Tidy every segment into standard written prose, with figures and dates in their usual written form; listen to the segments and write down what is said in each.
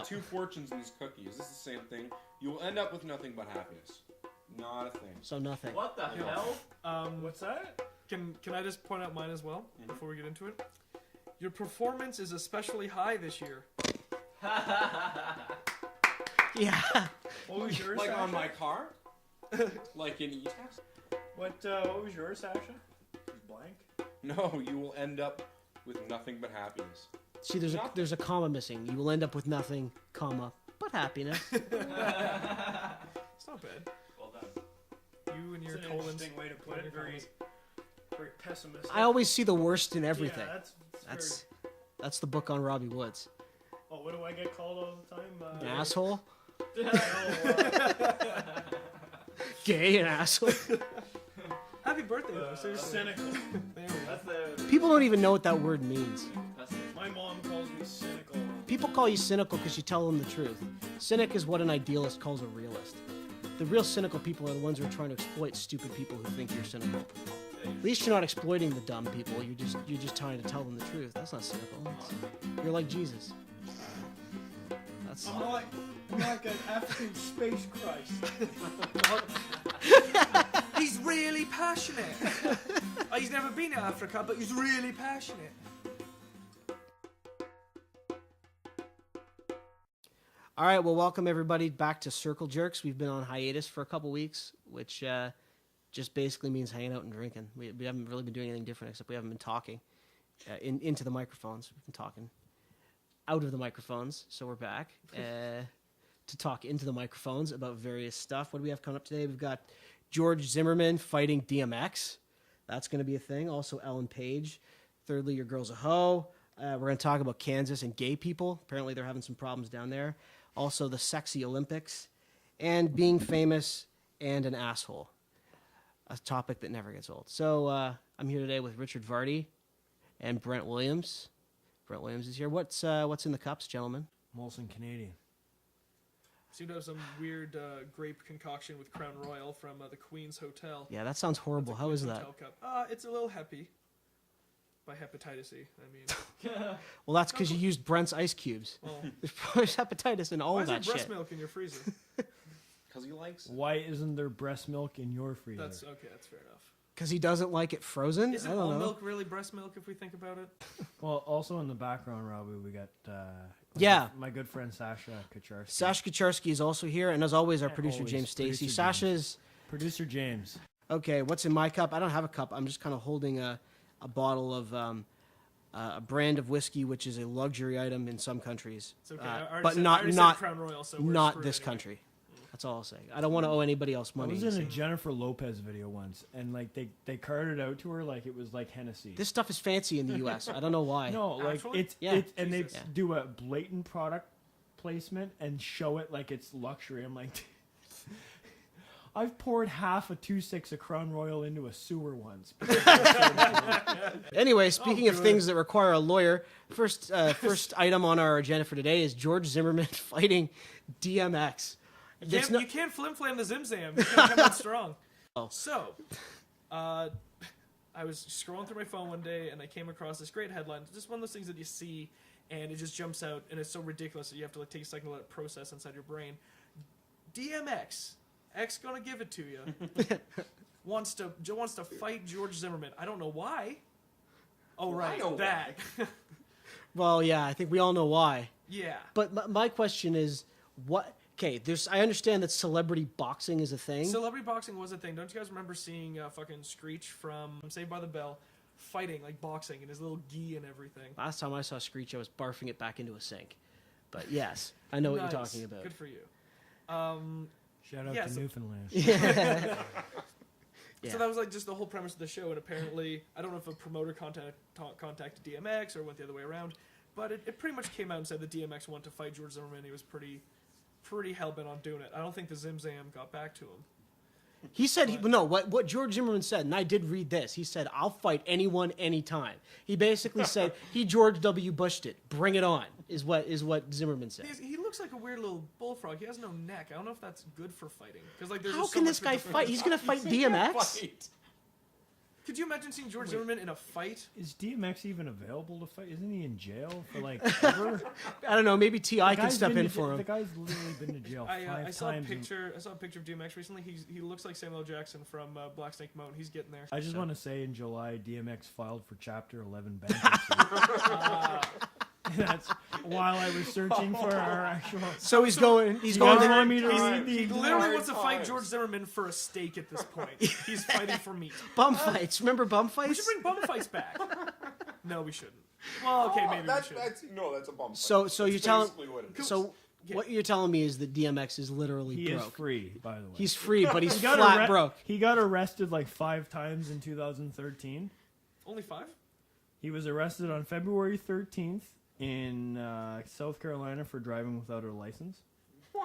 Two fortunes in this cookie. Is this the same thing? You will end up with nothing but happiness. Not a thing. So nothing. What the hell? What's that? Can I just point out mine as well before we get into it? Your performance is especially high this year. Yeah. What was yours, Like Sasha? on my car? Like in e-text? What was yours, Sasha? Blank. No, you will end up with nothing but happiness. See, there's a comma missing. You will end up with nothing, comma, but happiness. It's not bad. Well done. You and your That's an colons. interesting way to put it. Very pessimistic. I always see the worst in everything. Yeah, That's the book on Robbie Woods. Oh, what do I get called all the time? An asshole? Oh, Gay, an asshole. Happy birthday, though. Seriously. cynical. There we go. That's the. People don't even know what that word means. My mom calls me cynical. People call you cynical because you tell them the truth. Cynic is what an idealist calls a realist. The real cynical people are the ones who are trying to exploit stupid people who think you're cynical. At least you're not exploiting the dumb people. You're just trying to tell them the truth. That's not cynical. You're like Jesus. That's. I'm like an African space Christ. He's really passionate. He's never been to Africa, but he's really passionate. All right, well, welcome everybody back to Circle Jerks. We've been on hiatus for a couple weeks, which just basically means hanging out and drinking. We haven't really been doing anything different, except we haven't been talking into the microphones. We've been talking out of the microphones, so we're back to talk into the microphones about various stuff. What do we have coming up today? We've got George Zimmerman fighting DMX. That's going to be a thing. Also, Ellen Page. Thirdly, Your Girl's a Hoe. We're going to talk about Kansas and gay people. Apparently, they're having some problems down there. Also, the Sochi Olympics. And being famous and an asshole. A topic that never gets old. So, I'm here today with Richard Vardy and Brent Williams. Brent Williams is here. What's in the cups, gentlemen? Molson Canadian. Seem to have some weird grape concoction with Crown Royal from the Queen's Hotel. Yeah, that sounds horrible. How is that? Hotel cup. It's a little happy. By hepatitis C, I mean. Well, that's because you used Brent's ice cubes. Well, There's hepatitis in all why of is that there breast shit. milk in your freezer? Because he likes it. Why isn't there breast milk in your freezer? That's okay. That's fair enough. Because he doesn't like it frozen? Isn't I all don't know. milk really breast milk if we think about it? Well, also in the background, Robbie, we got my good friend Sasha Kaczarski. Sasha Kaczarski is also here, and as always, our producer always, James Stacy. producer Sasha's Producer James. okay. What's in my cup? I don't have a cup. I'm just kind of holding a bottle of a brand of whiskey, which is a luxury item in some countries, It's okay. I already but said- I not already said not Crown Royal, so we're not screwed this anyway. country. That's all I'll say. I don't want to owe anybody else I money. was in a Jennifer Lopez video once, and like they carted out to her like it was like Hennessy. This stuff is fancy in the U.S. I don't know why. No, like Actually? it's Yeah. it's and they Jesus. do a blatant product placement and show it like it's luxury. I'm like, I've poured half a 2.6 of Crown Royal into a sewer once. Anyway, speaking of good. things that require a lawyer, first item on our agenda for today is George Zimmerman fighting DMX. You can't flim-flam the Zim-Zam. You gotta come out strong. Oh. So, I was scrolling through my phone one day, and I came across this great headline. Just one of those things that you see, and it just jumps out, and it's so ridiculous that you have to like take a second to let it process inside your brain. DMX, X gonna give it to you. wants to fight George Zimmerman. I don't know why. Oh, Well, I right, know that. Well, yeah, I think we all know why. Yeah. But my question is, what? Okay, I understand that celebrity boxing is a thing. Celebrity boxing was a thing. Don't you guys remember seeing fucking Screech from Saved by the Bell fighting, like boxing, and his little gi and everything? Last time I saw Screech, I was barfing it back into a sink. But yes, I know what you're talking about. Good for you. Shout out to so- Newfoundland. Yeah. So that was like just the whole premise of the show, and apparently, I don't know if a promoter contacted DMX or went the other way around, but it pretty much came out and said that DMX wanted to fight George Zimmerman. He was pretty hell-bent on doing it. I don't think the Zim-Zam got back to him. He said, what George Zimmerman said, and I did read this, he said, I'll fight anyone, anytime. He basically said, he George W. Bushed it. Bring it on, is what Zimmerman said. He looks like a weird little bullfrog. He has no neck. I don't know if that's good for fighting. Cause, like, there's How just so can much this guy different- fight? He's going to fight DMX? Could you imagine seeing George Zimmerman in a fight? Is DMX even available to fight? Isn't he in jail for like ever? I don't know. Maybe T.I. The can guy's step been in to for The him. guy's literally been to jail I 5 saw a times. picture. I saw a picture of DMX recently. He looks like Samuel Jackson from Black Snake Moan. He's getting there. I just want to say in July, DMX filed for Chapter 11 bankruptcy. That's while I was searching for our actual. So he's going. He's You going. guys To, want me to He's- read he the literally wants to Hard fight times. George Zimmerman for a steak at this point. He's fighting for meat. bum fights. Remember bum fights? We should bring bum fights back. No, we shouldn't. Well, okay, maybe we that's, should. that's a bump. So you're telling. Basically what it is. So what you're telling me is that DMX is literally He is broke. free, by the way. He's free, but he's He got flat arre- broke. He got arrested like 5 times in 2013. Only 5? He was arrested on February 13th in South Carolina for driving without a license.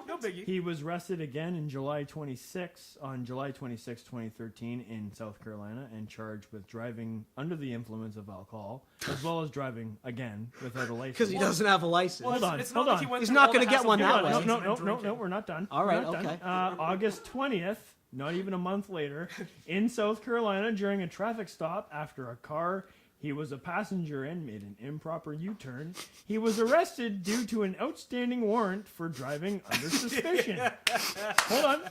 No biggie. He was arrested again in July 26, 2013 in South Carolina and charged with driving under the influence of alcohol, as well as driving again without a license. Because he doesn't have a license. Hold on, It's hold not like on. he went He's through not all the gonna get hassle one of that getting way. a license No, and no, drinking. we're not done. All right, We're not okay. done. August 20th, not even a month later, in South Carolina during a traffic stop after a car he was a passenger in made an improper U-turn, he was arrested due to an outstanding warrant for driving under suspicion.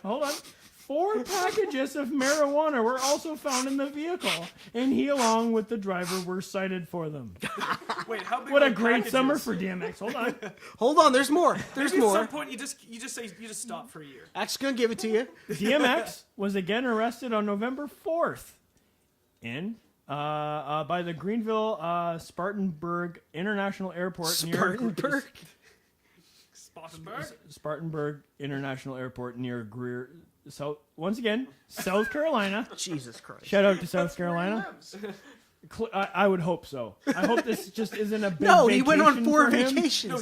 Hold on. 4 packages of marijuana were also found in the vehicle, and he, along with the driver, were cited for them. Wait, how big What were a the great packages? summer for DMX. Hold on. Hold on, there's more. There's Maybe at some more. point you just stop for a year. X gonna give it to you. DMX was again arrested on November 4th by the Greenville Spartanburg International Airport near Spartanburg. Spartanburg? Spartanburg International Airport near Greer. So once again, South Carolina. Jesus Christ. Shout out to South Carolina. I would hope so. I hope this just isn't a big No, he went on vacation 4 for him. vacations. No,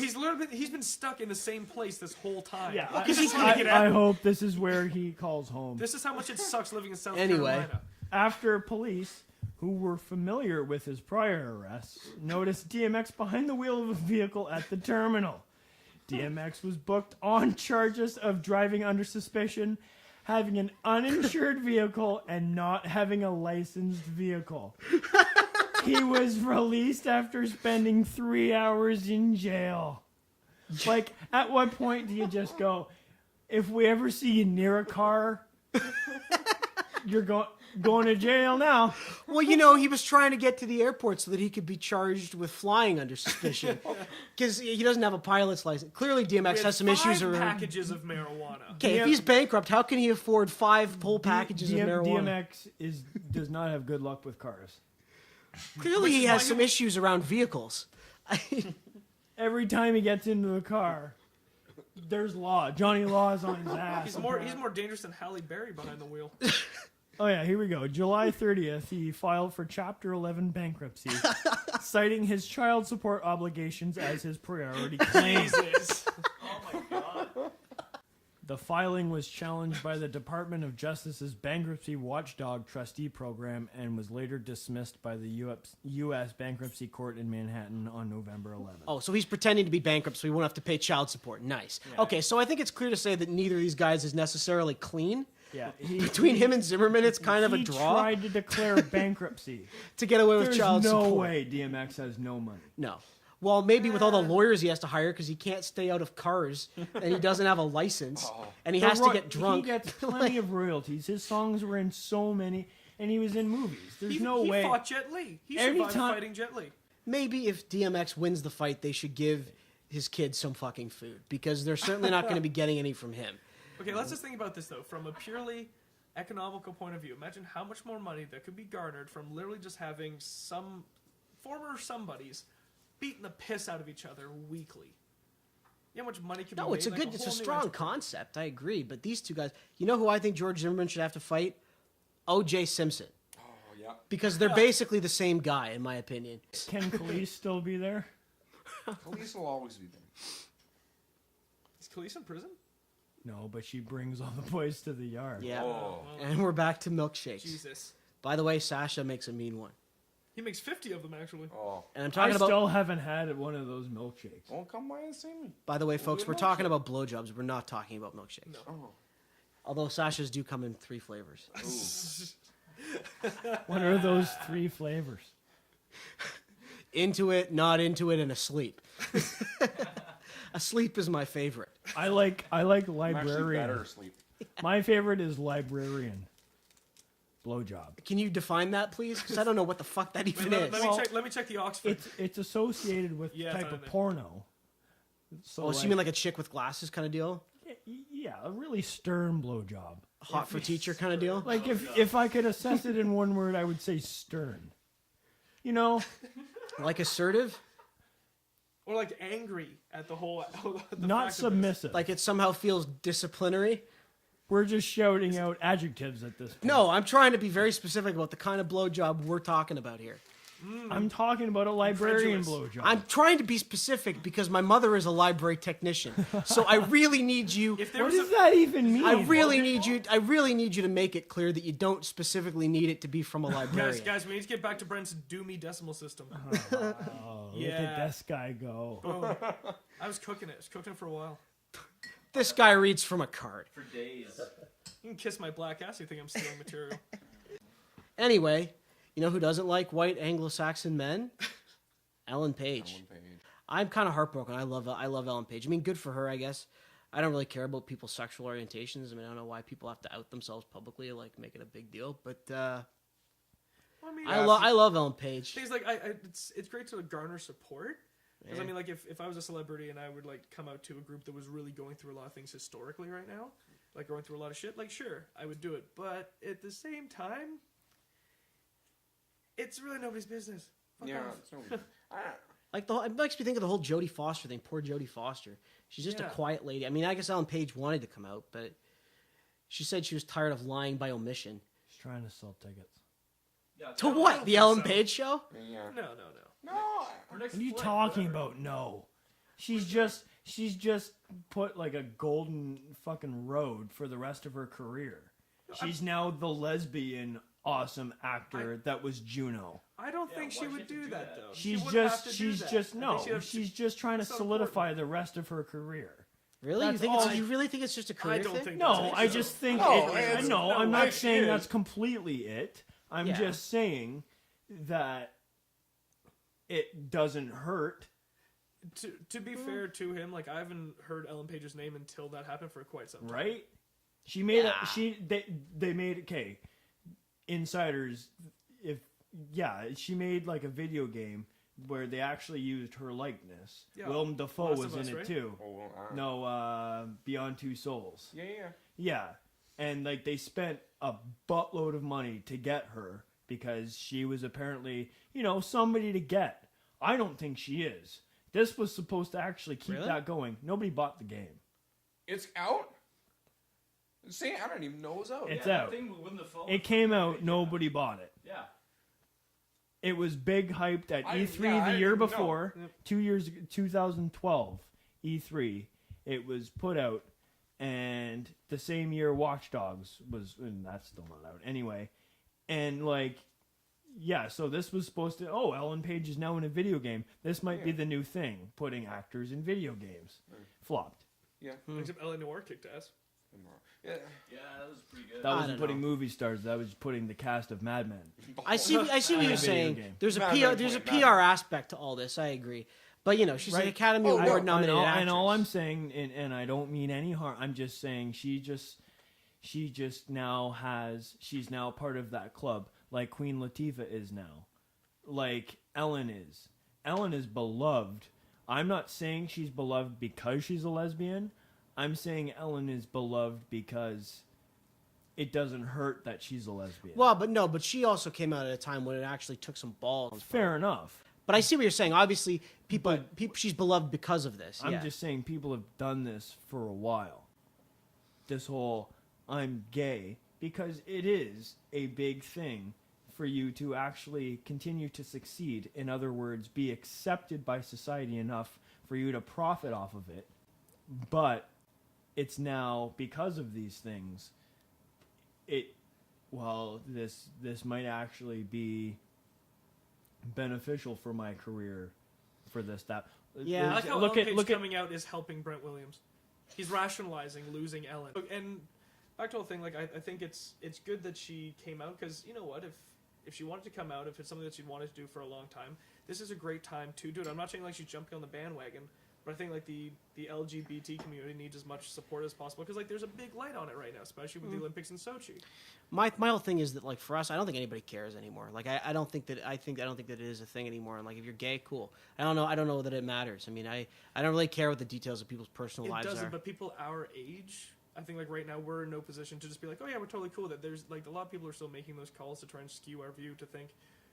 he's been stuck in the same place this whole time. Yeah, He's just trying to get I out. hope this is where he calls home. This is how much it sucks living in South Anyway. Carolina. After police, who were familiar with his prior arrests, noticed DMX behind the wheel of a vehicle at the terminal. DMX was booked on charges of driving under suspicion, having an uninsured vehicle, and not having a licensed vehicle. He was released after spending 3 hours in jail. Like, at what point do you just go, if we ever see you near a car, you're going to jail now? Well, you know, he was trying to get to the airport so that he could be charged with flying under suspicion. Because he doesn't have a pilot's license. Clearly, DMX We had has some issues 5 around. packages of marijuana. Okay, if he's bankrupt, how can he afford 5 full packages of marijuana? DMX does not have good luck with cars. Clearly, he has some issues around vehicles. Every time he gets into the car, there's Law. Johnny Law is on his ass. He's more dangerous than Halle Berry behind the wheel. Oh yeah, here we go. July 30th, he filed for Chapter 11 bankruptcy, citing his child support obligations as his priority claim. Jesus. The filing was challenged by the Department of Justice's Bankruptcy Watchdog Trustee Program and was later dismissed by the U.S. Bankruptcy Court in Manhattan on November 11th. Oh, so he's pretending to be bankrupt so he won't have to pay child support. Nice. Okay, so I think it's clear to say that neither of these guys is necessarily clean. Yeah, Between him and Zimmerman, it's kind of a he draw tried to declare bankruptcy. to get away with There's child no support. way DMX has no money. No. Well, maybe with all the lawyers he has to hire because he can't stay out of cars and he doesn't have a license and he has to get drunk. He gets plenty of royalties. His songs were in so many, and he was in movies. There's no way. He fought Jet Li. He Every survived time- fighting Jet Li. Maybe if DMX wins the fight, they should give his kids some fucking food because they're certainly not going to be getting any from him. Okay, let's just think about this, though. From a purely economical point of view, imagine how much more money that could be garnered from literally just having some former somebodies beating the piss out of each other weekly. You know how much money could be No, made? it's a Like good, it's a whole new strong enterprise. concept. I agree. But these two guys, you know who I think George Zimmerman should have to fight? O.J. Simpson. Oh, yeah. Because they're basically the same guy, in my opinion. Can Khalees still be there? Police will always be there. Is Khalees in prison? No, but she brings all the boys to the yard. Yeah. Oh. And we're back to milkshakes. Jesus. By the way, Sasha makes a mean one. He makes 50 of them, actually. Oh. And I'm I talking about, still haven't had one of those milkshakes. Well, come by and see me. by the way, folks, do we're a talking milkshake. about blowjobs. We're not talking about milkshakes. Oh. Although Sasha's do come in 3 flavors. What are those 3 flavors? Into it, not into it, and asleep. Asleep is my favorite. I like I'm actually librarian. better asleep. My favorite is librarian. Blowjob. Can you define that, please? Because I don't know what the fuck that even Let, is. let me check. Let me check the Oxford. It's associated with Yeah, type I of know. porno. So So you mean like a chick with glasses kind of deal? yeah, a really stern blowjob. Hot for teacher kind of deal? Like if I could assess it in one word, I would say stern. You know, Like assertive? Or like angry at the whole. The not fact of submissive. Like it somehow feels disciplinary? We're just shouting out adjectives at this point. No, I'm trying to be very specific about the kind of blowjob we're talking about here. I'm talking about a librarian Incredulous. blowjob. I'm trying to be specific because my mother is a library technician. So I really need you. If there What was does that even mean? I really need you to make it clear that you don't specifically need it to be from a librarian. guys, we need to get back to Brent's doomy decimal system. Oh, look Yeah. at this guy go. Boom. I was cooking it. I was cooking it for a while. This guy reads from a card. For days. You can kiss my black ass. You think I'm stealing material? Anyway, you know who doesn't like white Anglo-Saxon men? Ellen Page. Ellen Page. I'm kind of heartbroken. I love Ellen Page. I mean, good for her, I guess. I don't really care about people's sexual orientations. I mean, I don't know why people have to out themselves publicly, like make it a big deal. But Well, I mean, I love Ellen Page. things like it's great to garner support. Because I mean, like if I was a celebrity and I would like come out to a group that was really going through a lot of things historically right now, like going through a lot of shit, like sure I would do it. But at the same time, it's really nobody's business. Fuck Yeah, off. it's no, Like it makes me think of the whole Jodie Foster thing. Poor Jodie Foster. She's just a Yeah. quiet lady. I mean, I guess Ellen Page wanted to come out, but she said she was tired of lying by omission. He's trying to sell tickets. Yeah, To I what? don't The think Ellen so. Page show? yeah. No. No. Her next What are you flight, talking whatever. about? No. She's just put like a golden fucking road for the rest of her career. She's now the lesbian awesome actor that was Juno. I don't Yeah, think why she she would have to do do that that? though. She's She wouldn't have just to do she's that. just I no. think she'd have- She's just trying to it's not solidify important. the rest of her career. Really? You That's think all you really think it's just a career I don't thing? think No, that's I so. just think No, it, it's- no, no, I'm like, not saying it that's is. completely it. I'm Yeah. just saying that it doesn't hurt. To be fair to him, like I haven't heard Ellen Page's name until that happened for quite some time. Right? She made Yeah. they made okay. Insiders she made like a video game where they actually used her likeness. Yeah. Willem Dafoe Last was of in Us, it right? too. Oh, well, I don't No, Beyond Two Souls. Yeah. Yeah. And like they spent a buttload of money to get her because she was apparently, somebody to get. I don't think she is. This was supposed to actually keep Really? that going. Nobody bought the game. It's out? See, I don't even know it was out. It's Yeah, out. that thing with the phone. It came out, nobody bought it. Yeah. It was big hyped at I- E3 yeah, I the year didn't know. before, 2 years ago, 2012 E3. It was put out, and the same year Watch Dogs was, and that's still not out anyway. And so this was supposed to. Oh, Ellen Page is now in a video game. This might be Yeah. the new thing, putting actors in video games. Flopped. Yeah. Except Ellen Noir kicked ass. Yeah. Yeah, that was pretty good. That I wasn't don't putting know. movie stars. That was putting the cast of Mad Men. I see what Video you're saying. game. There's a Mad PR Men there's a playing PR Mad Men. aspect to all this. I agree. But she's an Right. Academy Oh, no, Award nominated actress. And all I'm saying, and I don't mean any harm. I'm just saying she's now part of that club, like Queen Latifah is now, like Ellen is. Ellen is beloved. I'm not saying she's beloved because she's a lesbian. I'm saying Ellen is beloved because it doesn't hurt that she's a lesbian. Well, but she also came out at a time when it actually took some balls. fair enough. But I see what you're saying. Obviously, people she's beloved because of this. I'm yeah. just saying people have done this for a while. This whole I'm gay, because it is a big thing for you to actually continue to succeed. In other words, be accepted by society enough for you to profit off of it. But it's now, because of these things, this might actually be beneficial for my career, for this, that. Yeah. I like how Look Ellen at Page look at coming out is helping Brent Williams. He's rationalizing losing Ellen. And back to the whole thing. Like, I think it's good that she came out because you know what, if she wanted to come out, if it's something that she wanted to do for a long time, this is a great time to do it. I'm not saying like she's jumping on the bandwagon, but I think like the LGBT community needs as much support as possible because like there's a big light on it right now, especially with the Olympics in Sochi. My whole thing is that like for us, I don't think anybody cares anymore. Like I don't think that it is a thing anymore. And like if you're gay, cool. I don't know that it matters. I mean, I don't really care what the details of people's personal lives are. It doesn't, but people our age, I think like right now we're in no position to just be like, oh yeah, we're totally cool with it. There's like a lot of people are still making those calls to try and skew our view to think,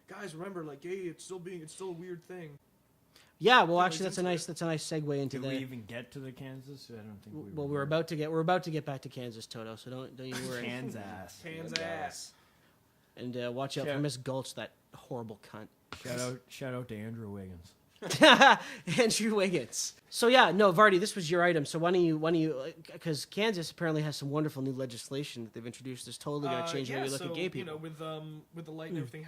guys, remember like gay, it's still a weird thing. Yeah, well, actually, that's a nice segue into Did we even get to the Kansas? I don't think we. Well, we're about to get back to Kansas, Toto. So don't you worry. Kansas. And watch out for Miss Gulch, that horrible cunt. Shout out to Andrew Wiggins. Andrew Wiggins. So yeah, no, Vardy, this was your item. So why don't you? Because Kansas apparently has some wonderful new legislation that they've introduced that's totally going to change how we look at gay people. You know, with the light and everything,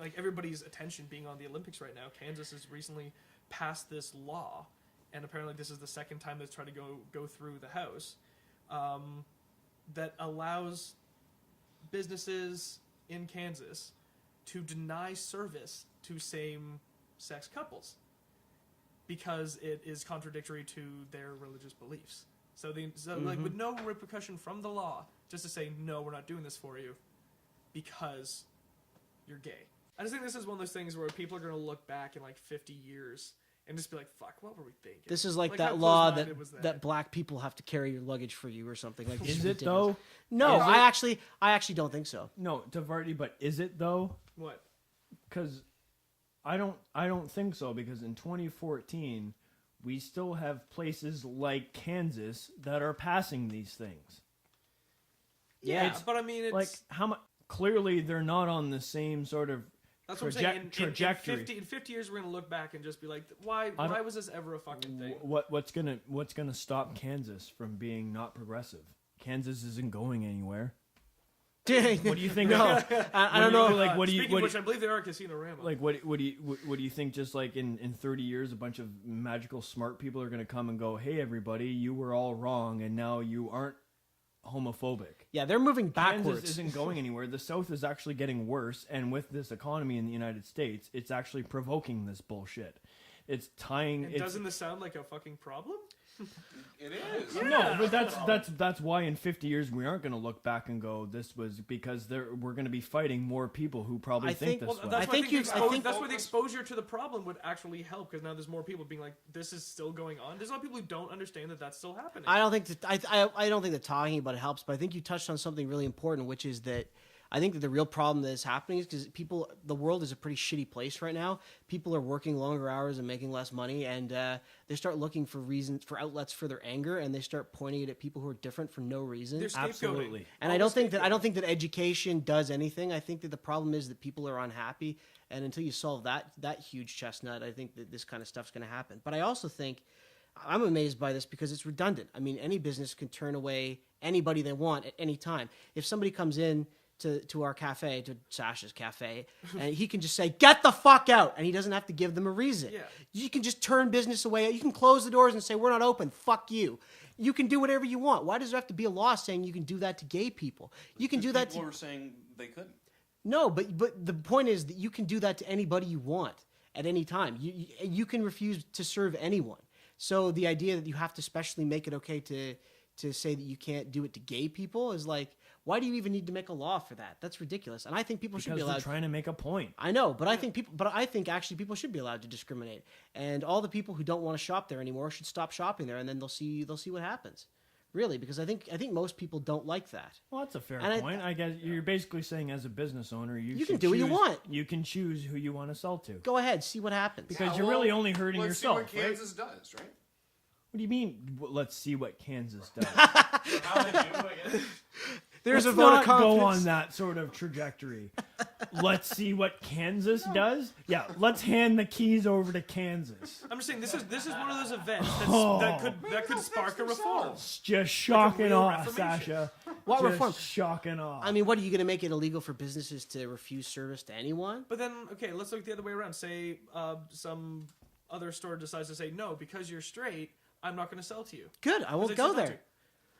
like everybody's attention being on the Olympics right now, Kansas has recently passed this law, and apparently this is the second time that's tried to go through the House, that allows businesses in Kansas to deny service to same-sex couples because it is contradictory to their religious beliefs. So like with no repercussion from the law, just to say no, we're not doing this for you because you're gay. I just think this is one of those things where people are going to look back in like 50 years and just be like, fuck, what were we thinking? This is like that law that black people have to carry your luggage for you or something. Like, is it though? No, I actually don't think so. No, Tavardi, but is it though? What? Because I don't think so, because in 2014 we still have places like Kansas that are passing these things. Yeah, but I mean, it's like how much. Clearly, they're not on the same sort of that's what I'm saying. trajectory. In 50 years, we're gonna look back and just be like, why was this ever a fucking thing? What's gonna stop Kansas from being not progressive? Kansas isn't going anywhere. Dang. What do you think? No, I don't know. Like, what do you? Speaking of which, I believe they are Casino Rama. Like, what do you think? Just like in 30 years, a bunch of magical smart people are gonna come and go, "Hey, everybody, you were all wrong, and now you aren't homophobic." Yeah, they're moving backwards. Kansas isn't going anywhere. The South is actually getting worse, and with this economy in the United States, it's actually provoking this bullshit. It's tying. Doesn't this sound like a fucking problem? It is. Yeah. No, but that's why in 50 years we aren't going to look back and go, this was because we're going to be fighting more people who probably think this way. That's where the exposure to the problem would actually help, because now there's more people being like, this is still going on. There's a lot of people who don't understand that that's still happening. I don't think that talking about it helps, but I think you touched on something really important, which is that I think that the real problem that is happening is because the world is a pretty shitty place right now. People are working longer hours and making less money, and they start looking for outlets for their anger, and they start pointing it at people who are different for no reason. They're scapegoating. Absolutely. And I don't think that education does anything. I think that the problem is that people are unhappy, and until you solve that huge chestnut, I think that this kind of stuff's going to happen. But I also think I'm amazed by this because it's redundant. I mean, any business can turn away anybody they want at any time. If somebody comes in to our cafe, to Sasha's cafe, and he can just say, "Get the fuck out," and he doesn't have to give them a reason. Yeah. You can just turn business away. You can close the doors and say, "We're not open. Fuck you." You can do whatever you want. Why does there have to be a law saying you can do that to gay people? You can do that to... People were saying they couldn't. No, but the point is that you can do that to anybody you want at any time. You can refuse to serve anyone. So the idea that you have to specially make it okay to say that you can't do it to gay people is like, why do you even need to make a law for that? That's ridiculous. And I think people should be allowed. Because they're trying to make a point. I know, but I think actually people should be allowed to discriminate. And all the people who don't want to shop there anymore should stop shopping there, and then they'll see what happens. Really, because I think most people don't like that. Well, that's a fair point. I guess you're basically saying, as a business owner, you can do what you want. You can choose who you want to sell to. Go ahead, see what happens. Because you're really only hurting yourself. Let's see what Kansas does, right? What do you mean? Let's see what Kansas does. How they do, I guess. There's Let's a vote not of confidence. go on that sort of trajectory. Let's see what Kansas does. Yeah, let's hand the keys over to Kansas. I'm just saying, this is one of those events that could spark a reform. It's just shocking real off, reformation. Sasha. What Just reform? shocking off. I mean, what are you going to make it illegal for businesses to refuse service to anyone? But then, okay, let's look the other way around. Say some other store decides to say, no, because you're straight, I'm not going to sell to you. Good, I won't They go choose not there. to.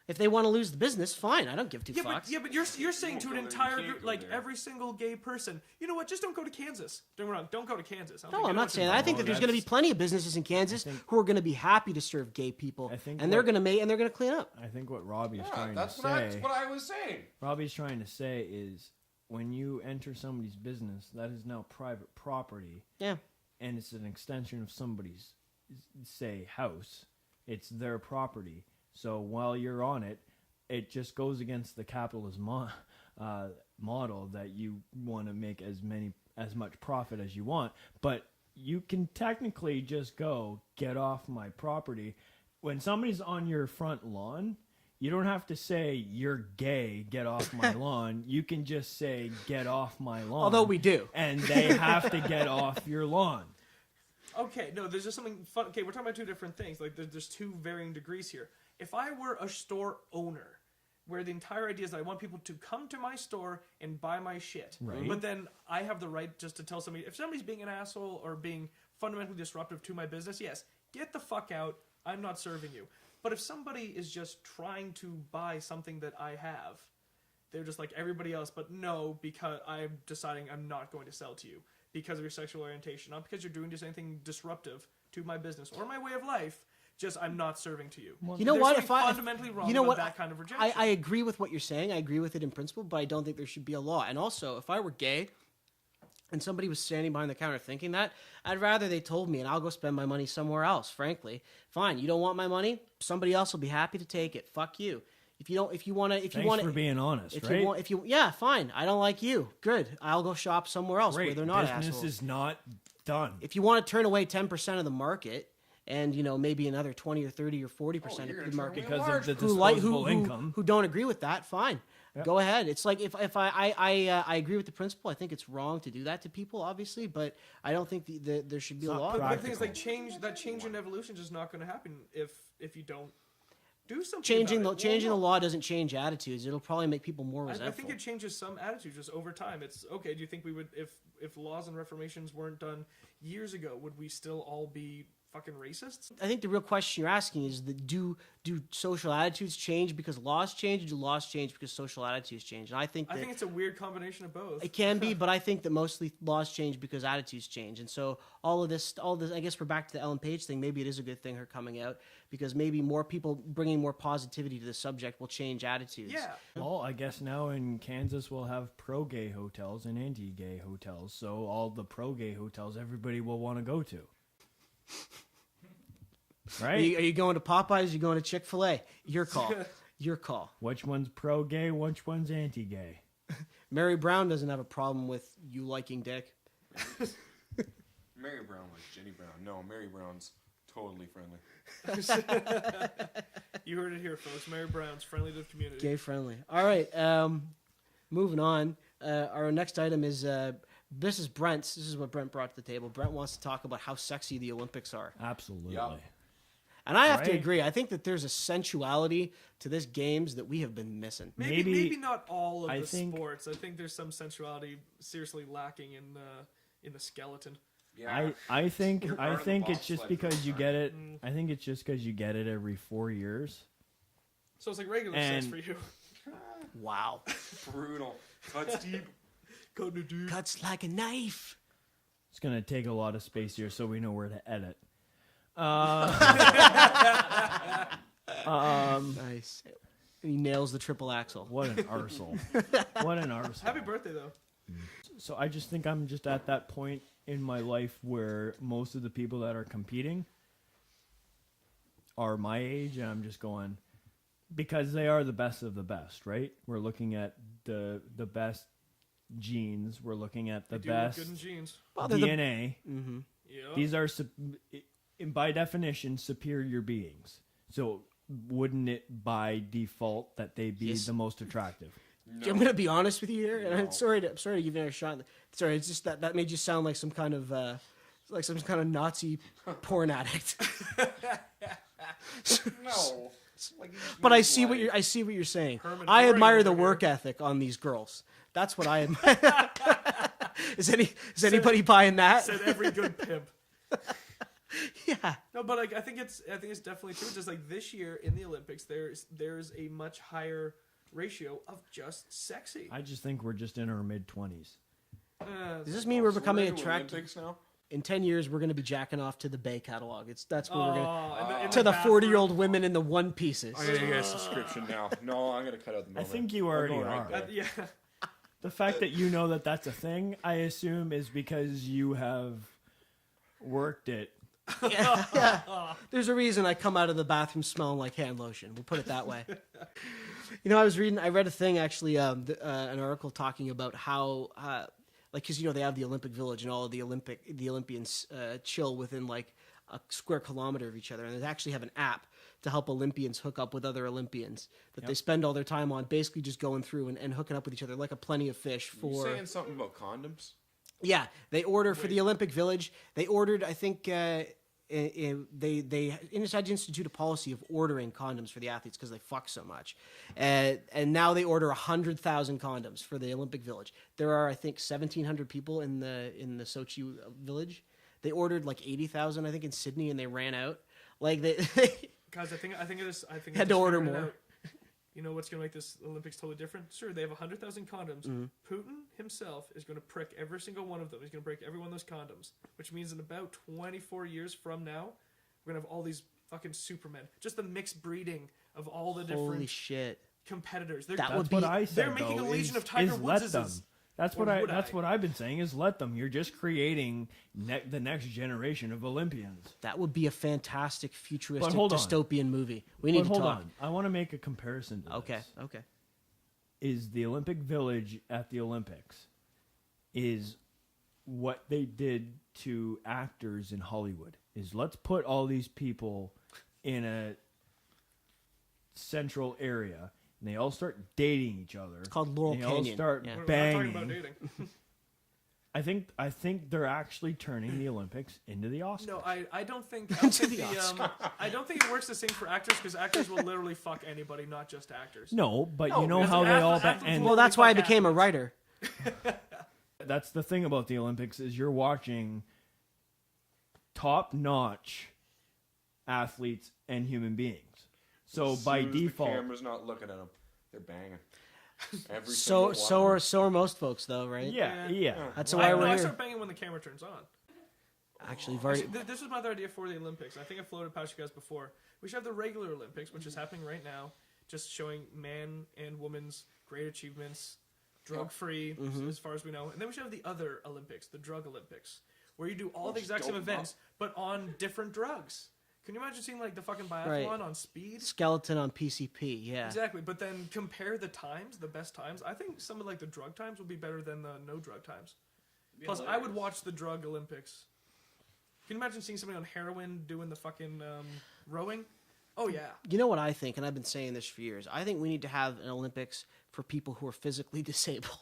If they want to lose the business, fine. I don't give two fucks. But you're saying to an go there, you entire can't group, go like there. every single gay person, you know what? Just don't go to Kansas. Don't get me wrong. Don't go to Kansas. I don't No, think I'm not anyone's saying that. I think that No, there's going to be that's- plenty of businesses in Kansas who are going to be happy to serve gay people, I think and they're what- going to clean up. I think what Robbie's Yeah, trying that's to what say. I was saying. Robbie's trying to say is when you enter somebody's business, that is now private property, Yeah. and it's an extension of somebody's, say, house. It's their property. So while you're on it, it just goes against the capitalist model that you want to make as much profit as you want. But you can technically just go, get off my property. When somebody's on your front lawn, you don't have to say, you're gay, get off my lawn. You can just say, get off my lawn. Although we do. And they have to get off your lawn. Okay, no, there's just something fun. Okay, we're talking about two different things. Like, there's two varying degrees here. If I were a store owner, where the entire idea is that I want people to come to my store and buy my shit, Right. but then I have the right just to tell somebody, if somebody's being an asshole or being fundamentally disruptive to my business, yes, get the fuck out. I'm not serving you. But if somebody is just trying to buy something that I have, they're just like everybody else, but no, because I'm deciding I'm not going to sell to you because of your sexual orientation, not because you're doing just anything disruptive to my business or my way of life. Just I'm not serving to you. You know There's what? something fundamentally wrong you know with what? that kind of rejection. I agree with what you're saying. I agree with it in principle, but I don't think there should be a law. And also, if I were gay and somebody was standing behind the counter thinking that, I'd rather they told me and I'll go spend my money somewhere else, frankly. Fine, you don't want my money? Somebody else will be happy to take it. Fuck you. If you want to Thanks for being honest, if right? yeah, fine. I don't like you. Good. I'll go shop somewhere else where Great. they're not Business assholes. is not done. If you want to turn away 10% of the market and, maybe another 20 or 30 or 40% you're of gonna the market turn away Because of the who disposable income. who don't agree with that, fine. Go ahead. It's like if I agree with the principle. I think it's wrong to do that to people, obviously, but I don't think there should be a not law. But the thing is, practical. like, change in evolution is just not going to happen if you don't do something. Changing about it. the law doesn't change attitudes. It'll probably make people more I resentful. think it changes some attitudes just over time. It's okay. Do you think we would, if laws and reformations weren't done years ago, would we still all be fucking racists? I think the real question you're asking is do social attitudes change because laws change, or do laws change because social attitudes change? And I think it's a weird combination of both. it can be, but I think that mostly laws change because attitudes change. And so all of this, I guess we're back to the Ellen Page thing. Maybe it is a good thing her coming out because maybe more people bringing more positivity to the subject will change attitudes. Yeah. Well, I guess now in Kansas we'll have pro-gay hotels and anti-gay hotels. So all the pro-gay hotels everybody will want to go to. Right? Are you going to Popeyes? Are you going to Chick-fil-A? Your call. Your call. Which one's pro-gay? Which one's anti-gay? Mary Brown doesn't have a problem with you liking dick. Mary Brown like Jenny Brown. No, Mary Brown's totally friendly. You heard it here, folks. Mary Brown's friendly to the community. Gay friendly. All right. Moving on. Our next item is this is Brent's. This is what Brent brought to the table. Brent wants to talk about how sexy the Olympics are. Absolutely. Yup. And I have to Right. agree. I think that there's a sensuality to this games that we have been missing. Maybe not all of I the think- sports. I think there's some sensuality seriously lacking in the skeleton. Yeah. I think You're I part of the think it's bobsled just because group, you aren't get it. I think it's just because you get it every 4 years. So it's like regular And- sex for you. Wow. Brutal. Cuts deep. Cuts like a knife. It's gonna take a lot of space here, so we know where to edit. Nice. And he nails the triple axle. What an arsehole! What an arsehole! Happy birthday, though. So I just think I'm just at that point in my life where most of the people that are competing are my age, and I'm just going because they are the best of the best, right? We're looking at the best genes. We're looking at the They do look best good in jeans. Well, they're the- DNA. Yeah. These are, by definition, superior beings. So wouldn't it by default that they be Yes. the most attractive? No. I'm gonna be honest with you here, and I'm No. sorry to give you another shot. Sorry, it's just that made you sound like some kind of Nazi porn addict. No. Like, you just But I moved see what away. I see what you're saying. Herman I Goring admire the over work here. ethic on these girls. That's what I admire. Is anybody buying that? Said every good pimp. Yeah. No, but like I think it's definitely true. Just like this year in the Olympics, there's a much higher ratio of just sexy. I just think we're just in our mid-20s. Does this mean we're becoming into attractive? Olympics now? In 10 years, we're going to be jacking off to the Bay catalog. That's what we're going in to the bathroom. 40-year-old women in the one pieces. I'm gonna get a subscription now. No, I'm gonna cut out the I moment. think you I'm already going right are. there. Yeah. The fact that you know that that's a thing, I assume, is because you have worked it. Yeah. There's a reason I come out of the bathroom smelling like hand lotion. We'll put it that way. You know, I read a thing actually, an article talking about how, like, because they have the Olympic Village and all of the Olympians chill within like a square kilometer of each other, and they actually have an app to help Olympians hook up with other Olympians that they spend all their time on, basically just going through and hooking up with each other, like a Plenty of Fish for. You saying something about condoms? Yeah, they order for the Olympic Village. They ordered, I think, they decided to institute a policy of ordering condoms for the athletes because they fuck so much, and now they order 100,000 condoms for the Olympic Village. There are, I think, 1,700 people in the Sochi Village. They ordered like 80,000, I think, in Sydney, and they ran out. Like they Guys, I think had to order more. You know what's going to make this Olympics totally different? Sure, they have 100,000 condoms. Mm-hmm. Putin himself is going to prick every single one of them. He's going to break every one of those condoms, which means in about 24 years from now, we're going to have all these fucking supermen. Just the mixed breeding of all the Holy different shit! competitors. That That's would what be- I said. They're making though, a legion is- of Tiger is let Woodses. them. That's Or what would That's I? what I've been saying. Is let them. You're just creating the next generation of Olympians. That would be a fantastic futuristic hold on. dystopian movie. We need But to hold talk. on. I want to make a comparison to Okay, this. okay. Is the Olympic Village at the Olympics is what they did to actors in Hollywood. Is let's put all these people in a central area and they all start dating each other. It's called Laurel They all Canyon. start Yeah. We're not banging. talking about dating. I think they're actually turning the Olympics into the Oscars. No, I don't think. Into the I don't think it works the same for actors because actors will literally fuck anybody, not just actors. No, but you know because how they all athletes and will- Well, that's why I fuck became a athletes. writer. that's the thing about the Olympics is you're watching top-notch athletes and human beings. So As by soon as the default, camera's not looking at them. They're banging. Every So single one. are most folks though, right? yeah. That's I, why no, we're I here. start banging when the camera turns on. Actually, Vardy, This was my other idea for the Olympics. I think I floated past you guys before. We should have the regular Olympics, which is happening right now, just showing man and woman's great achievements, drug-free, as far as we know. And then we should have the other Olympics, the drug Olympics, where you do all the Just exact same dope 'em up. events, but on different drugs. Can you imagine seeing like the fucking biathlon Right. on speed? skeleton on PCP. Yeah. Exactly, but then compare the times, the best times. I think some of like the drug times would be better than the no drug times. Plus, I would watch the drug Olympics. Can you imagine seeing somebody on heroin doing the fucking rowing? Oh yeah. You know what I think, and I've been saying this for years. I think we need to have an Olympics for people who are physically disabled.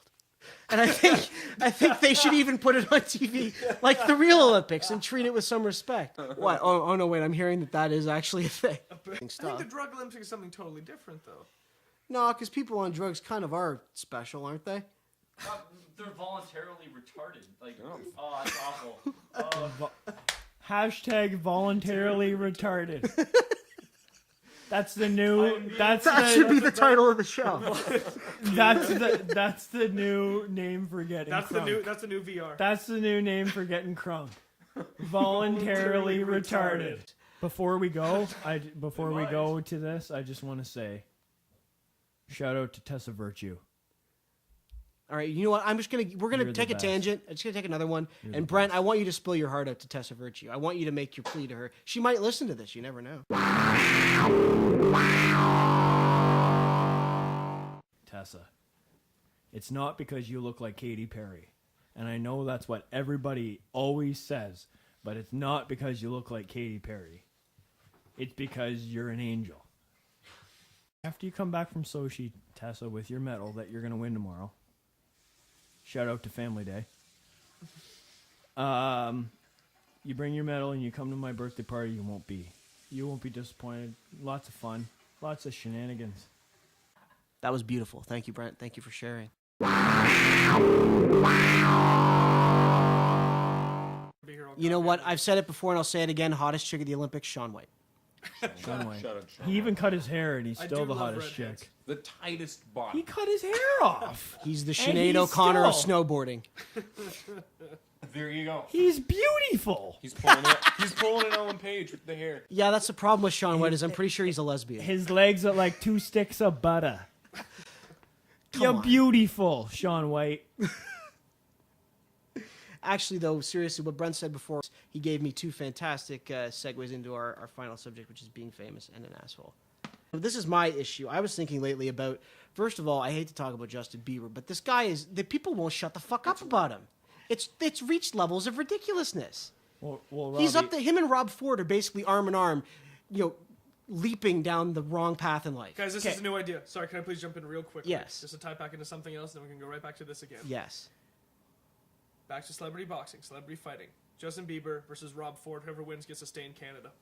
And I think they should even put it on TV like the real Olympics and treat it with some respect. What? Oh no, wait! I'm hearing that is actually a thing. I think Stuff. the drug Olympics is something totally different, though. No, because people on drugs kind of are special, aren't they? They're voluntarily retarded. Like, Oh. oh, that's awful. Hashtag voluntarily retarded. That's the new. That's That should be the. the title of the show. That's the new name for getting. That's the crunk. new. That's the new VR. That's the new name for getting crunk. Voluntarily retarded. Before we go, to this, I just want to say, shout out to Tessa Virtue. All right, you know what? We're gonna You're the take a best. tangent. I'm just gonna take another one. You're And the Brent, I want you to spill your heart out to Tessa Virtue. I want you to make your plea to her. She might listen to this. You never know. Tessa, it's not because you look like Katy Perry. And I know that's what everybody always says, but it's not because you look like Katy Perry. It's because you're an angel. After you come back from Sochi, Tessa, with your medal that you're going to win tomorrow, shout out to Family Day. You bring your medal and you come to my birthday party, you won't be disappointed. Lots of fun, lots of shenanigans. That was beautiful. Thank you, Brent. Thank you for sharing. Be here all You know what? I've said it before and I'll say it again. Hottest chick at the Olympics, Shaun White. Shaun White. Shut up, Sean. He even cut his hair, and he's I still do the love hottest redheads. chick. The tightest body. He cut his hair off. He's the And Sinead he's O'Connor of still- snowboarding. There you go. He's beautiful. He's pulling it. He's pulling an Ellen Page with the hair. Yeah, that's the problem with Shaun White is I'm pretty sure he's a lesbian. His legs are like 2 sticks of butter. You're on. beautiful, Shaun White. Actually, though, seriously, what Brent said before, he gave me 2 fantastic segues into our final subject, which is being famous and an asshole. This is my issue. I was thinking lately about, first of all, I hate to talk about Justin Bieber, but this guy is, the people won't shut the fuck up about him. It's reached levels of ridiculousness. Well, He's up Robbie- there, him and Rob Ford are basically arm in arm, leaping down the wrong path in life. Guys, this Okay. is a new idea. Sorry, can I please jump in real quick? Yes. Just to tie back into something else, then we can go right back to this again. Yes. Back to celebrity boxing, celebrity fighting. Justin Bieber versus Rob Ford. Whoever wins gets to stay in Canada.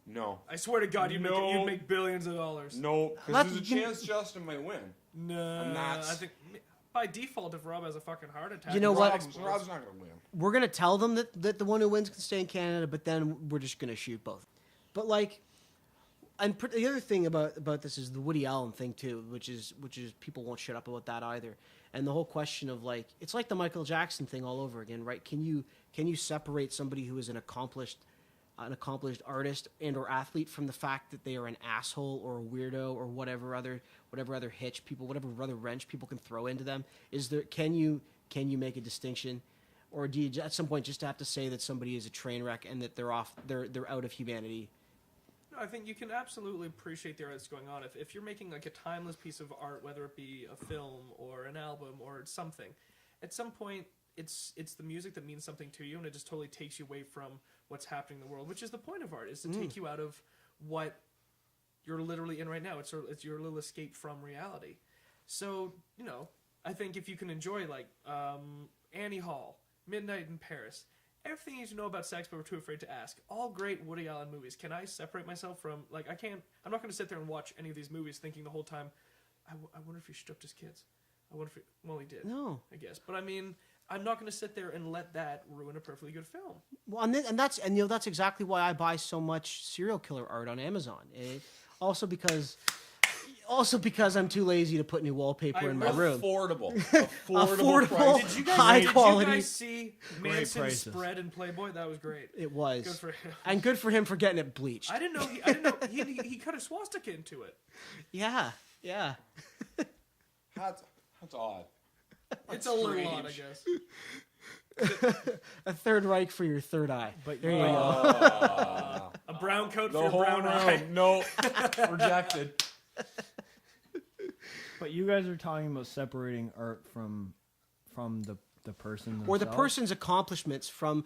No. I swear to God, you'd No. make billions of dollars. No, because That's- there's a chance Justin might win. No, I'm not- I think by default, if Rob has a fucking heart attack, You know what? Rob's not going to win. We're going to tell them that the one who wins can stay in Canada, but then we're just going to shoot both. But the other thing about this is the Woody Allen thing too, which is people won't shut up about that either. And the whole question of it's like the Michael Jackson thing all over again, right? Can you separate somebody who is an accomplished artist and or athlete from the fact that they are an asshole or a weirdo or whatever other hitch people, whatever other wrench people can throw into them? Can you make a distinction, or do you at some point just have to say that somebody is a train wreck and that they're out of humanity? No, I think you can absolutely appreciate the art that's going on. If you're making like a timeless piece of art, whether it be a film or an album or something, at some point it's the music that means something to you, and it just totally takes you away from what's happening in the world, which is the point of art, is to take you out of what you're literally in right now. It's your little escape from reality. So, I think if you can enjoy Annie Hall, Midnight in Paris, everything you need to know about sex but we're too afraid to ask, all great Woody Allen movies. Can I separate myself from, I'm not going to sit there and watch any of these movies thinking the whole time, I wonder if he stripped his kids. I wonder if he did. No. I guess. But I mean, I'm not going to sit there and let that ruin a perfectly good film. Well, and that's exactly why I buy so much serial killer art on Amazon. Also because I'm too lazy to put new wallpaper in my room. Affordable Affordable, prices. high Did quality. you guys see Manson's prices. spread in Playboy? That was great. It was. Good for him. And good for him for getting it bleached. I didn't know he cut a swastika into it. Yeah. That's odd. It's a little strange. odd, I guess. A third Reich for your third eye. But There you go. A brown coat The for a whole brown eye. room. No. Rejected. But you guys are talking about separating art from the person Or the themselves? person's accomplishments from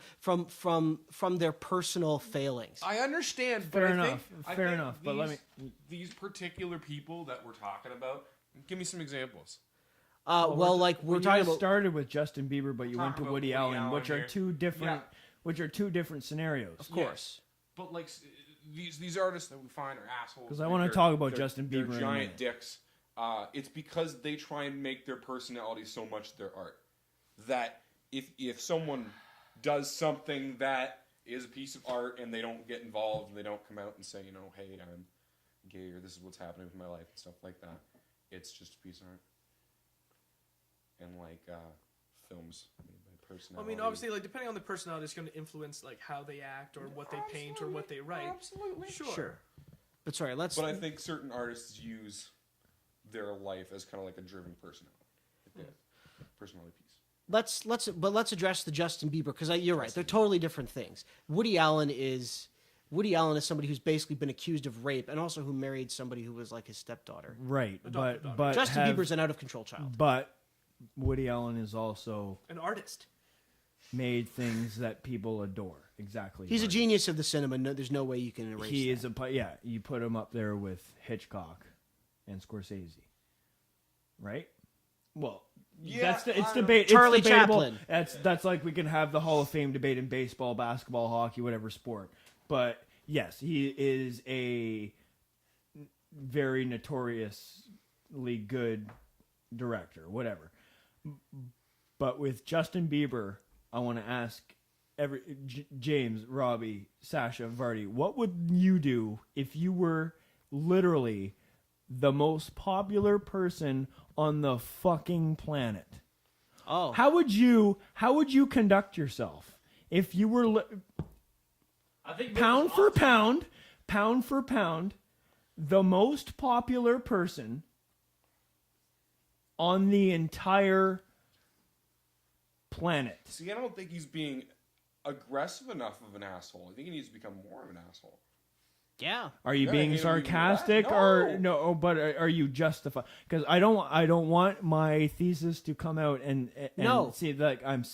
their personal failings. I understand, but Fair I enough. think Fair enough. But let me. These particular people that we're talking about, give me some examples. We're Well, talking you guys about. started with Justin Bieber, but you went to Talking about Woody Woody Allen, Allen which are here. two different, Yeah. which are two different scenarios. Of course. But these artists that we find are assholes. 'Cause I wanna talk about Justin they're Bieber in a giant minute. dicks. It's because they try and make their personality so much their art that if someone does something that is a piece of art and they don't get involved and they don't come out and say, hey, I'm gay or this is what's happening with my life and stuff like that, it's just a piece of art. And films made by personality. I mean, obviously, depending on the personality, it's going to influence how they act or what they paint or what they write. Absolutely. Sure. But sorry, let's. But I think certain artists use their life as kind of like a driven personality. Personality piece. Let's address the Justin Bieber because you're right. They're totally different things. Woody Allen is somebody who's basically been accused of rape and also who married somebody who was like his stepdaughter. Right, Adopted daughter. but Justin Bieber's an out of control child. But Woody Allen is also An artist. made things that people adore. Exactly. He's a right. genius of the cinema. No, there's no way you can erase He that. is you put him up there with Hitchcock and Scorsese, right? Well, Yeah, it's I debate. Charlie it's debatable. Chaplin. That's like we can have the Hall of Fame debate in baseball, basketball, hockey, whatever sport. But yes, he is a very notoriously good director, whatever. But with Justin Bieber, I want to ask James, Robbie, Sasha, Vardy, what would you do if you were literally the most popular person on the fucking planet? Oh, How would you conduct yourself if you were I think pound for pound, the most popular person on the entire planet? See, I don't think he's being aggressive enough of an asshole. I think he needs to become more of an asshole. yeah. Are you Yeah, being you know, sarcastic no. or no? But are you justified? Because I don't want my thesis to come out and No. see like I'm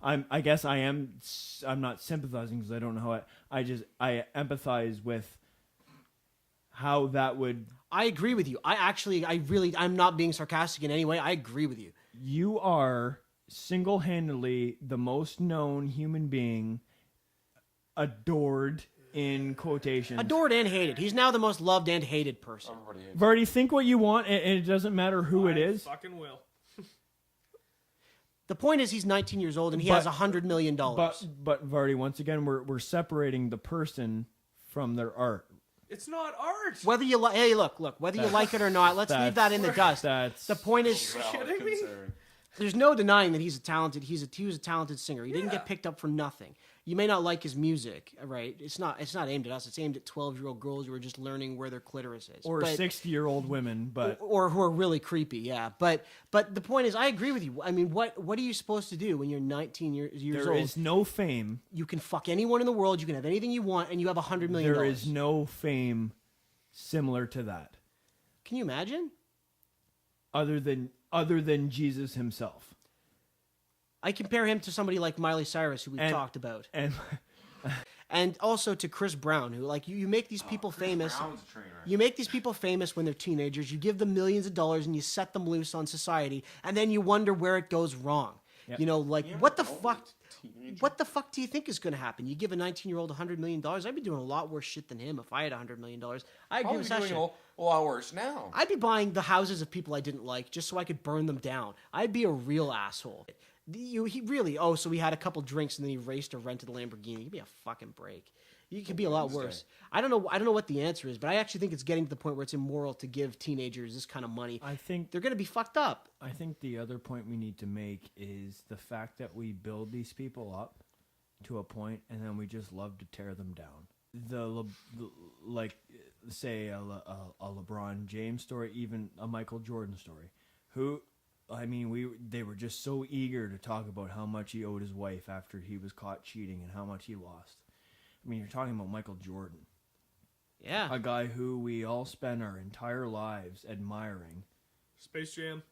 I guess I am. I'm not sympathizing because I don't know how. I empathize with how that would. I agree with you. I'm not being sarcastic in any way. I agree with you. You are single-handedly the most known human being, adored in quotations. Adored and hated. He's now the most loved and hated person. Everybody hates Vardy, think what you want, and it doesn't matter who it is. Fucking will. The point is, he's 19 years old and he has $100 million. But Vardy, once again, we're separating the person from their art. It's not art. Whether you like, hey, look, whether you like it or not, let's leave that in the dust. The point is, kidding me? there's no denying that he was a talented singer. He didn't get picked up for nothing. You may not like his music, right? It's not aimed at us. It's aimed at 12-year-old girls who are just learning where their clitoris is. Or 60-year-old women, but or who are really creepy, yeah. But the point is, I agree with you. I mean, what are you supposed to do when you're 19 years there old? is no fame. You can fuck anyone in the world. You can have anything you want, and you have $100 million. There is no fame similar to that, Can you imagine? other than Jesus himself. I compare him to somebody like Miley Cyrus, who we've talked about, And and also to Chris Brown, who like you make these people famous. Brown's a train wreck. You make these people famous when they're teenagers. You give them millions of dollars and you set them loose on society, and then you wonder where it goes wrong. Yep. You know, like Yeah, what the but fuck? teenager. What the fuck do you think is going to happen? You give a 19-year-old $100 million. I'd be doing a lot worse shit than him if I had $100 million. I agree Probably with doing Sasha. a lot worse now. I'd be buying the houses of people I didn't like just so I could burn them down. I'd be a real asshole. He really. Oh, so he had a couple drinks and then he raced or rented a Lamborghini. Give me a fucking break. You could be a lot Wednesday. worse. I don't know what the answer is, but I actually think it's getting to the point where it's immoral to give teenagers this kind of money. I think They're going to be fucked up. I think the other point we need to make is the fact that we build these people up to a point and then we just love to tear them down. Like say a LeBron James story, even a Michael Jordan story. They were just so eager to talk about how much he owed his wife after he was caught cheating and how much he lost. I mean, you're talking about Michael Jordan, Yeah. a guy who we all spend our entire lives admiring. Space Jam.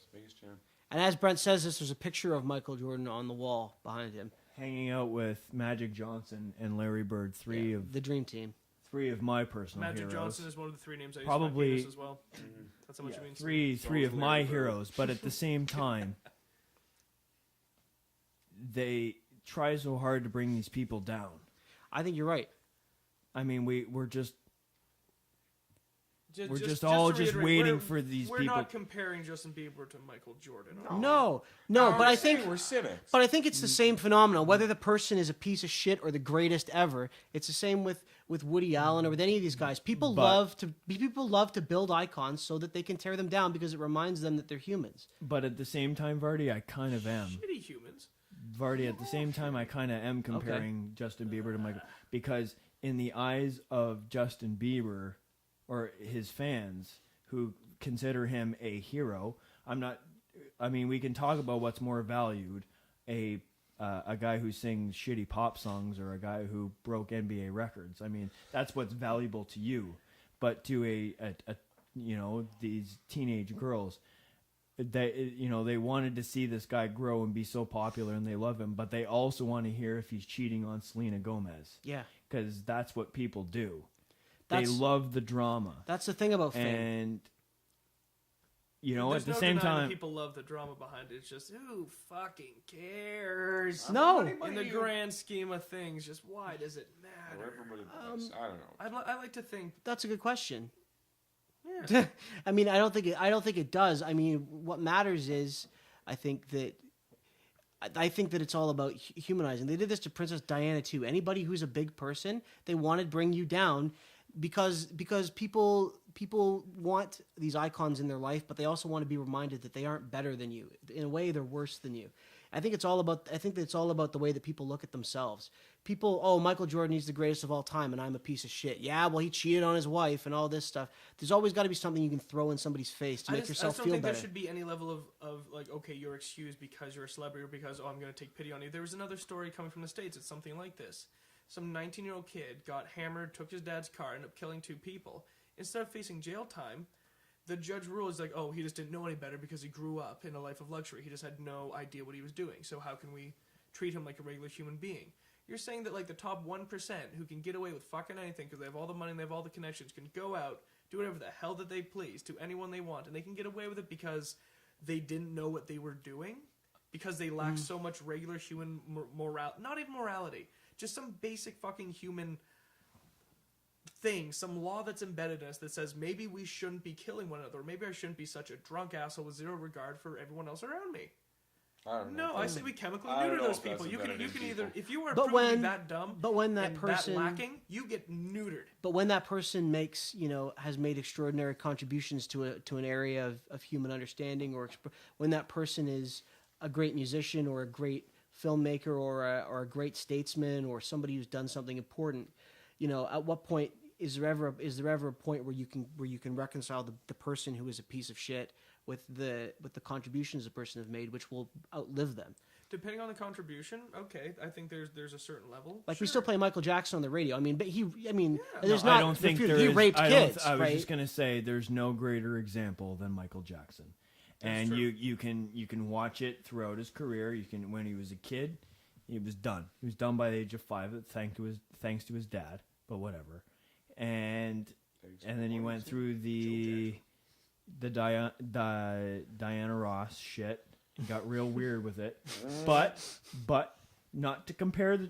Space Jam. And as Brent says this, there's a picture of Michael Jordan on the wall behind him. Hanging out with Magic Johnson and Larry Bird, three of The dream team. my personal Magic heroes. Johnson is one of the three names I use Probably- for my penis as well. That's how much it means. to me. three of my heroes, but at the same time, they try so hard to bring these people down. I think you're right. I mean, we're just Ju- We're just just all to just reiterate, waiting we're- for these we're people. not comparing Justin Bieber to Michael Jordan. No, but I think we're cynics. But I think it's the same phenomenon. Whether the person is a piece of shit or the greatest ever, it's the same with Woody Allen or with any of these guys. People love to build icons so that they can tear them down because it reminds them that they're humans. But at the same time, Vardy, I kind of am. Shitty humans. Vardy, at the same time, I kind of am comparing Justin Bieber to Michael, because in the eyes of Justin Bieber or his fans who consider him a hero, we can talk about what's more valued, a guy who sings shitty pop songs or a guy who broke NBA records. I mean, that's what's valuable to you. But to these teenage girls, they wanted to see this guy grow and be so popular, and they love him, but they also want to hear if he's cheating on Selena Gomez. Yeah. Because that's what people do. That's- They love the drama. That's the thing about fame. And, There's at the no same denying that time... people love the drama behind it. It's just, who fucking cares? No. In the grand scheme of things, just why does it matter? Everybody does. I don't know. I like to think. That's a good question. Yeah. I mean, I don't think it does. I mean, what matters is, I think that I think that it's all about humanizing. They did this to Princess Diana too. Anybody who's a big person, they want to bring you down because people want these icons in their life, but they also want to be reminded that they aren't better than you. In a way, they're worse than you. I think that it's all about the way that people look at themselves. People, oh, Michael Jordan, he's the greatest of all time, and I'm a piece of shit. Yeah, well, he cheated on his wife and all this stuff. There's always got to be something you can throw in somebody's face to make yourself feel better. I don't think there should be any level of like, okay, you're excused because you're a celebrity or because, oh, I'm going to take pity on you. There was another story coming from the States. It's something like this. Some 19-year-old kid got hammered, took his dad's car, ended up killing 2 people. Instead of facing jail time, the judge rules like, oh, he just didn't know any better because he grew up in a life of luxury. He just had no idea what he was doing. So how can we treat him like a regular human being? You're saying that like the top 1% who can get away with fucking anything because they have all the money and they have all the connections can go out, do whatever the hell that they please to anyone they want, and they can get away with it because they didn't know what they were doing? Because they lack so much regular human morality. Not even morality. Just some basic fucking human thing, some law that's embedded in us that says maybe we shouldn't be killing one another, or maybe I shouldn't be such a drunk asshole with zero regard for everyone else around me. I don't know. No, I say we chemically neuter those people. You can either, if you are But proven to be when- that dumb but when that and person- that lacking, you get neutered. But when that person makes, has made extraordinary contributions to an area of human understanding, or when that person is a great musician or a great filmmaker or a great statesman or somebody who's done something important, at what point is there ever a point where you can reconcile the person who is a piece of shit with the contributions the person has made, which will outlive them? Depending on the contribution, okay, I think there's a certain level. Like Sure. we still play Michael Jackson on the radio. There's No, not. I don't think he there is. raped kids, I was right? just gonna say there's no greater example than Michael Jackson, That's and true. you can watch it throughout his career. When he was a kid, he was done. He was done by the age of 5, thanks to his dad. But whatever, and then he went through the Diana Ross shit. He got real weird with it, but not to compare the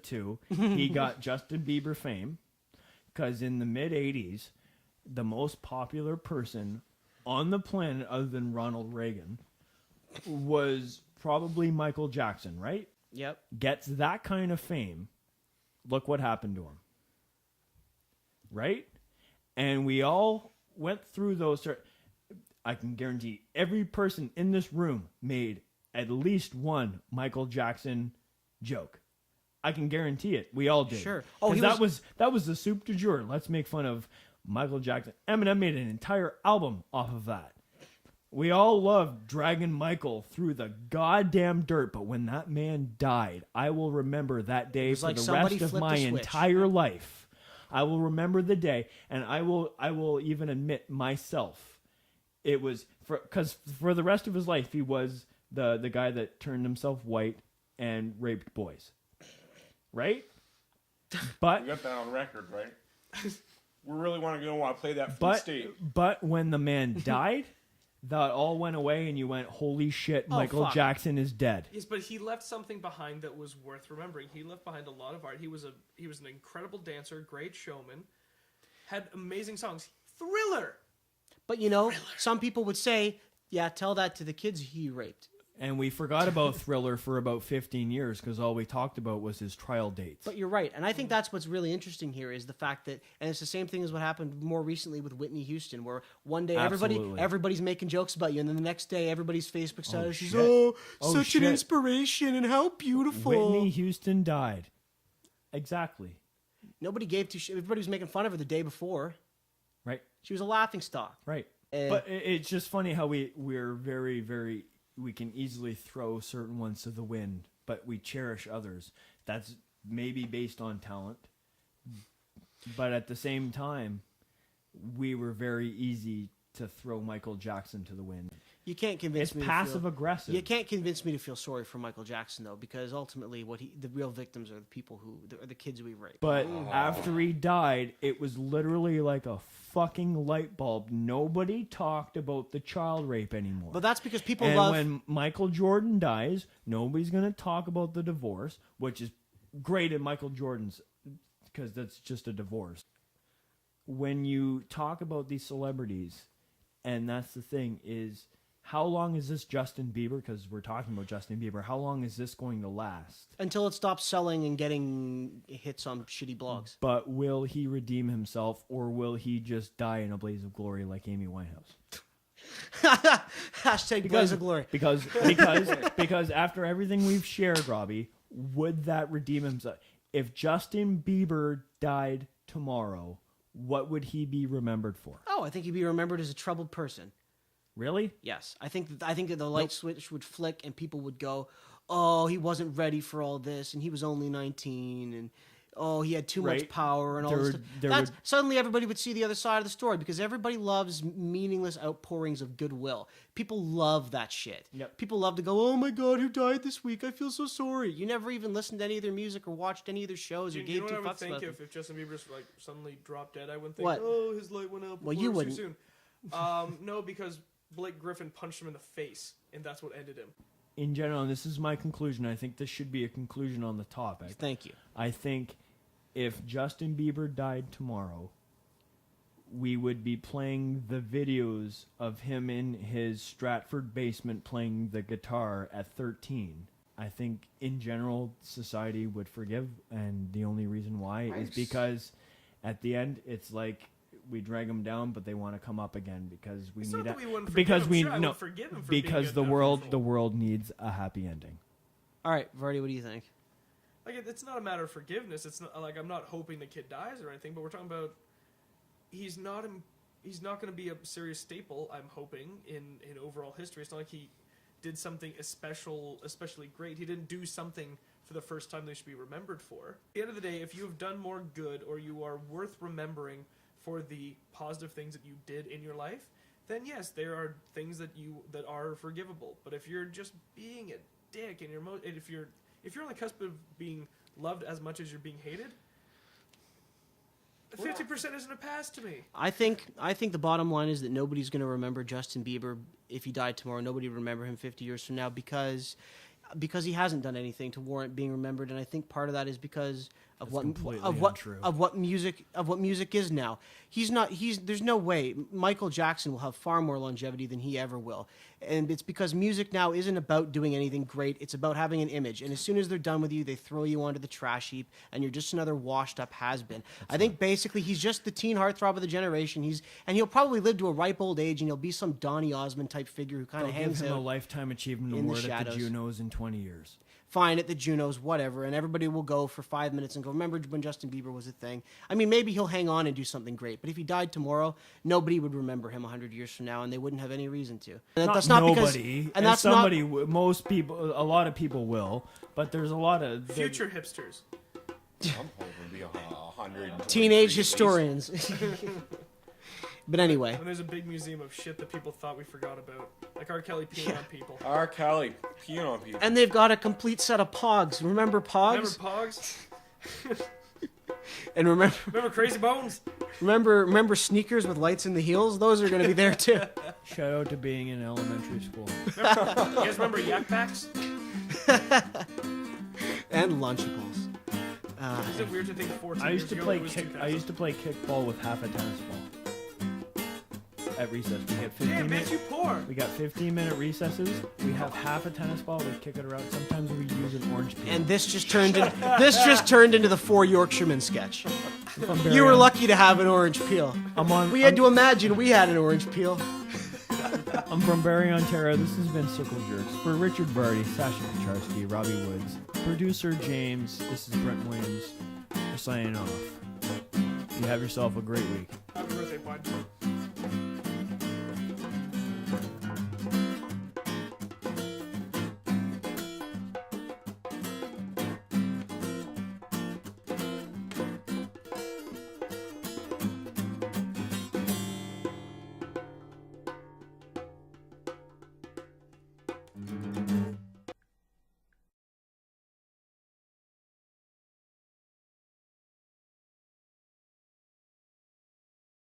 two, he got Justin Bieber fame because in the mid '80s, the most popular person on the planet other than Ronald Reagan was probably Michael Jackson, right? Yep. Gets that kind of fame. Look what happened to him. Right? And we all went through those. I can guarantee every person in this room made at least one Michael Jackson joke. I can guarantee it. We all did. Sure. Oh, that was the soup du jour. Let's make fun of Michael Jackson. Eminem made an entire album off of that. We all loved dragging Michael through the goddamn dirt, but when that man died, I will remember that day for like the somebody rest of flipped my a switch. entire life. I will remember the day, and I will even admit myself, it was because for the rest of his life he was the guy that turned himself white and raped boys, right? But We got that on record, right? We really want to play that from but state. but when the man died, that all went away, and you went, "Holy shit! Michael fuck. Jackson is dead." Yes, but he left something behind that was worth remembering. He left behind a lot of art. He was an incredible dancer, great showman, had amazing songs. Thriller. But some people would say, yeah, tell that to the kids he raped. And we forgot about Thriller for about 15 years because all we talked about was his trial dates. But you're right, and I think that's what's really interesting here is the fact that, and it's the same thing as what happened more recently with Whitney Houston, where one day Absolutely. everybody's making jokes about you, and then the next day everybody's Facebook status, she's shit. such an shit. inspiration and how beautiful. Whitney Houston died. Exactly. Nobody gave two shit. Everybody was making fun of her the day before. Right. She was a laughingstock. Right. And- But it's just funny how we're very, very... We can easily throw certain ones to the wind, but we cherish others. That's maybe based on talent. But at the same time, we were very easy to throw Michael Jackson to the wind. You can't convince It's me. passive aggressive. You can't convince me to feel sorry for Michael Jackson though, because ultimately, the real victims are the people are the kids who he raped. But after he died, it was literally like a fucking light bulb. Nobody talked about the child rape anymore. But that's because people and love. when Michael Jordan dies, nobody's going to talk about the divorce, which is great in Michael Jordan's, because that's just a divorce. When you talk about these celebrities, and that's the thing, is how long is this Justin Bieber? Because we're talking about Justin Bieber. How long is this going to last? Until it stops selling and getting hits on shitty blogs. But will he redeem himself, or will he just die in a blaze of glory like Amy Winehouse? Hashtag blaze of glory. Because after everything we've shared, Robbie, would that redeem himself? If Justin Bieber died tomorrow, what would he be remembered for? Oh, I think he'd be remembered as a troubled person. Really? Yes, I think that the light switch would flick and people would go, "Oh, he wasn't ready for all this, and he was only 19, and oh, he had too much power and all this stuff." Suddenly, everybody would see the other side of the story because everybody loves meaningless outpourings of goodwill. People love that shit. Yep. People love to go, "Oh my God, who died this week? I feel so sorry." You never even listened to any of their music or watched any of their shows or You gave know two what I would fucks think about them. if Justin Bieber's like suddenly dropped dead? I wouldn't think, What? oh, his light went out. Well, before you it was wouldn't. Too soon. No, because Blake Griffin punched him in the face, and that's what ended him. In general, and this is my conclusion, I think this should be a conclusion on the topic. Thank you. I think if Justin Bieber died tomorrow, we would be playing the videos of him in his Stratford basement playing the guitar at 13. I think in general society would forgive, and the only reason why is because at the end it's like we drag them down, but they want to come up again because we It's need not that we wouldn't because forgive we him. Sure, I no would forgive him for being because good the enough world control. the world needs a happy ending. All right, Verdi, what do you think? Like, it's not a matter of forgiveness. It's not like I'm not hoping the kid dies or anything, but we're talking about he's not going to be a serious staple. I'm hoping in overall history. It's not like he did something especially great. He didn't do something for the first time they should be remembered for. At the end of the day, if you have done more good or you are worth remembering for the positive things that you did in your life, then yes, there are things that are forgivable. But if you're just being a dick and and if you're on the cusp of being loved as much as you're being hated, 50% isn't a pass to me. I think the bottom line is that nobody's going to remember Justin Bieber if he died tomorrow. Nobody would remember him 50 years from now because he hasn't done anything to warrant being remembered, and I think part of that is because of what music is now. There's no way Michael Jackson will have far more longevity than he ever will. And it's because music now isn't about doing anything great. It's about having an image. And as soon as they're done with you, they throw you onto the trash heap, and you're just another washed-up has-been. I think basically he's just the teen heartthrob of the generation. He'll probably live to a ripe old age, and he'll be some Donny Osmond-type figure who kind of hangs Give him out a lifetime achievement in the award at the shadows. Junos in 20 years. Fine at the Junos, whatever, and everybody will go for 5 minutes and go, remember when Justin Bieber was a thing? I mean, maybe he'll hang on and do something great, but if he died tomorrow, nobody would remember him 100 years from now, and they wouldn't have any reason to. And Not that's not nobody. because, and that's somebody. not Most people, a lot of people will, but there's a lot of Future hipsters. I'm hoping to be 100. teenage historians. But anyway, And there's a big museum of shit that people thought we forgot about, like R. Kelly peeing on people. R. Kelly peeing on people. and they've got a complete set of Pogs. Remember Pogs? Remember Pogs? And remember Crazy Bones? remember sneakers with lights in the heels? Those are going to be there too. shout out to being in elementary school. You guys remember Yak Backs? And Lunchables. Is it weird to think 14 I years used to ago play it was 2000? kickball with half a tennis ball. At recess, we get 15 Damn, bitch, minutes. you poor. We got 15-minute recesses. We have half a tennis ball. We kick it around. Sometimes we use an orange peel. And this just turned into the Four Yorkshiremen sketch. If I'm very You were hon- lucky to have an orange peel. We had to imagine we had an orange peel. I'm from Barrie, Ontario. This has been Circle Jerks. For Richard Vardy, Sasha Picharski, Robbie Woods, producer James, this is Brent Williams. We're signing off. You have yourself a great week. Happy birthday, bud.